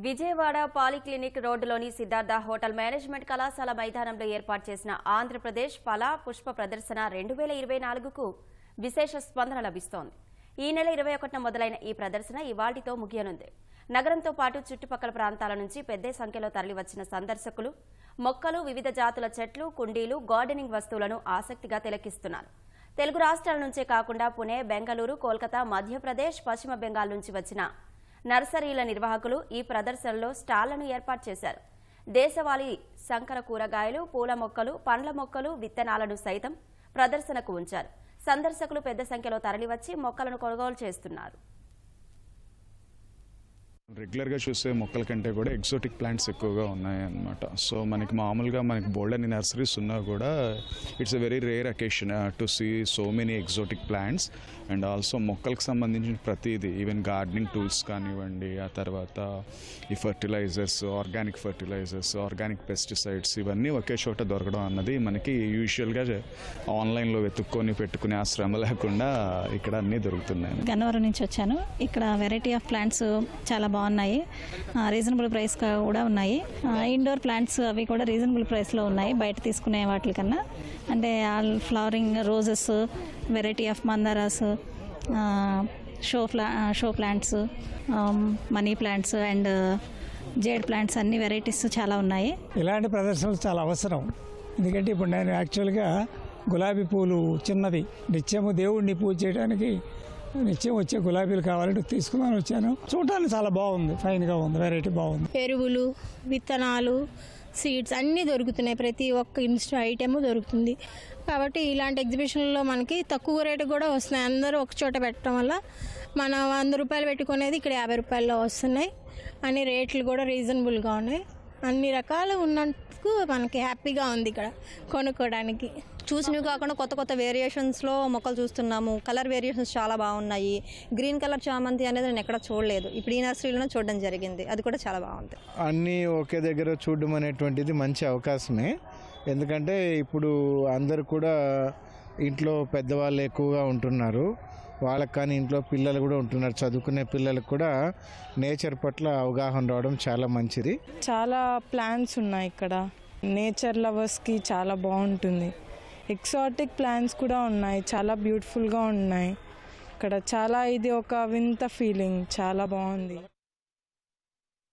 Vijayawada polyclinic రోడ్డులోని Siddhartha hotel management కళాశాల మైదానంలో ఏర్పాటు చేసిన ఆంధ్రప్రదేశ్ ఫల పుష్ప ప్రదర్శన 2024కు విశేష స్పందన లభిస్తోంది. ఈ నెల 21న మొదలైన ఈ ప్రదర్శన ఇవాళ్టితో ముగియనుంది. నగరంతో పాటు చుట్టుపక్కల ప్రాంతాల నుంచి పెద్ద సంఖ్యలో తరలివచ్చిన సందర్శకులు మొక్కలు, వివిధ జాతుల చెట్లు, కుండీలు, గార్డెనింగ్ వస్తువులను ఆసక్తిగా తిలకిస్తున్నారు. తెలుగు రాష్ట్రాల నుంచే కాకుండా పుణె, బెంగళూరు, కోల్కతా, మధ్యప్రదేశ్, పశ్చిమ బెంగాల్ నుంచి వచ్చిన నర్సరీల నిర్వాహకులు ఈ ప్రదర్శనలో స్టాళ్లను ఏర్పాటు చేశారు. దేశవాళీ సంకర కూరగాయలు, పూల మొక్కలు, పండ్ల మొక్కలు, విత్తనాలను సైతం ప్రదర్శనకు ఉంచారు. సందర్శకులు పెద్ద సంఖ్యలో తరలివచ్చి మొక్కలను కొనుగోలు చేస్తున్నారు. రెగ్యులర్గా చూసే మొక్కల కంటే కూడా ఎగ్జోటిక్ ప్లాంట్స్ ఎక్కువగా ఉన్నాయన్నమాట. సో మనకి మామూలుగా బోల్డ్ అని నర్సరీస్ ఉన్నా కూడా it's a very rare occasion to see so many exotic plants. And also మొక్కలకు సంబంధించిన ప్రతిదీ, ఈవెన్ గార్డెనింగ్ టూల్స్ కానివ్వండి, ఆ తర్వాత ఈ fertilisers, organic fertilisers, organic pesticides, ఇవన్నీ ఒకే చోట దొరకడం అన్నది మనకి యూజువల్గా ఆన్లైన్లో వెతుక్కొని పెట్టుకునే ఆ శ్రమ లేకుండా ఇక్కడ అన్నీ దొరుకుతున్నాయి. గన్నవరం నుంచి వచ్చాను. ఇక్కడ వెరైటీ ఆఫ్ ప్లాంట్స్ చాలా బాగున్నాయి. రీజనబుల్ ప్రైస్ కూడా ఉన్నాయి. ఇండోర్ ప్లాంట్స్ అవి కూడా రీజనబుల్ ప్రైస్లో ఉన్నాయి బయట తీసుకునే వాటి కన్నా. అంటే all flowering roses, variety of మందారాస్, show plants, money plants and jade plants, అన్ని వెరైటీస్ చాలా ఉన్నాయి. ఇలాంటి ప్రదర్శనలు చాలా అవసరం. ఎందుకంటే ఇప్పుడు నేను యాక్చువల్గా గులాబీ పూలు చిన్నది నిత్యము దేవుడిని పూజ చేయడానికి నిత్యం వచ్చే గులాబీలు కావాలంటే తీసుకుని వచ్చాను. చూడటానికి చాలా బాగుంది, ఫైన్గా ఉంది, వెరైటీ బాగుంది. ఎరువులు, విత్తనాలు, సీడ్స్ అన్నీ దొరుకుతున్నాయి. ప్రతి ఒక్క ఐటెము దొరుకుతుంది. కాబట్టి ఇలాంటి ఎగ్జిబిషన్లో మనకి తక్కువ రేటు కూడా వస్తున్నాయి. అందరూ ఒక చోట పెట్టడం వల్ల మనం 100 రూపాయలు పెట్టుకునేది ఇక్కడ 50 రూపాయల్లో వస్తున్నాయి. అన్ని రేట్లు కూడా రీజనబుల్గా ఉన్నాయి. అన్ని రకాలు ఉన్నందుకు మనకి హ్యాపీగా ఉంది ఇక్కడ కొనుక్కోవడానికి. చూసినవి కాకుండా కొత్త కొత్త వేరియేషన్స్లో మొక్కలు చూస్తున్నాము. కలర్ వేరియేషన్స్ చాలా బాగున్నాయి. గ్రీన్ కలర్ చామంతి అనేది నేను ఎక్కడ చూడలేదు. ఇప్పుడు ఈ నర్సరీలోనే చూడడం జరిగింది. అది కూడా చాలా బాగుంది. అన్నీ ఒకే దగ్గర చూడడం అనేటువంటిది మంచి అవకాశమే. ఎందుకంటే ఇప్పుడు అందరు కూడా ఇంట్లో పెద్దవాళ్ళు ఎక్కువగా ఉంటున్నారు. వాళ్ళకి కానీ ఇంట్లో పిల్లలు కూడా ఉంటున్నారు. చదువుకునే పిల్లలకు కూడా నేచర్ పట్ల అవగాహన రావడం చాలా మంచిది. చాలా ప్లాంట్స్ ఉన్నాయి ఇక్కడ. నేచర్ లవర్స్కి చాలా బాగుంటుంది. ఎక్సాటిక్ ప్లాంట్స్ కూడా ఉన్నాయి, చాలా బ్యూటిఫుల్గా ఉన్నాయి. ఇక్కడ చాలా ఇది ఒక వింత ఫీలింగ్, చాలా బాగుంది.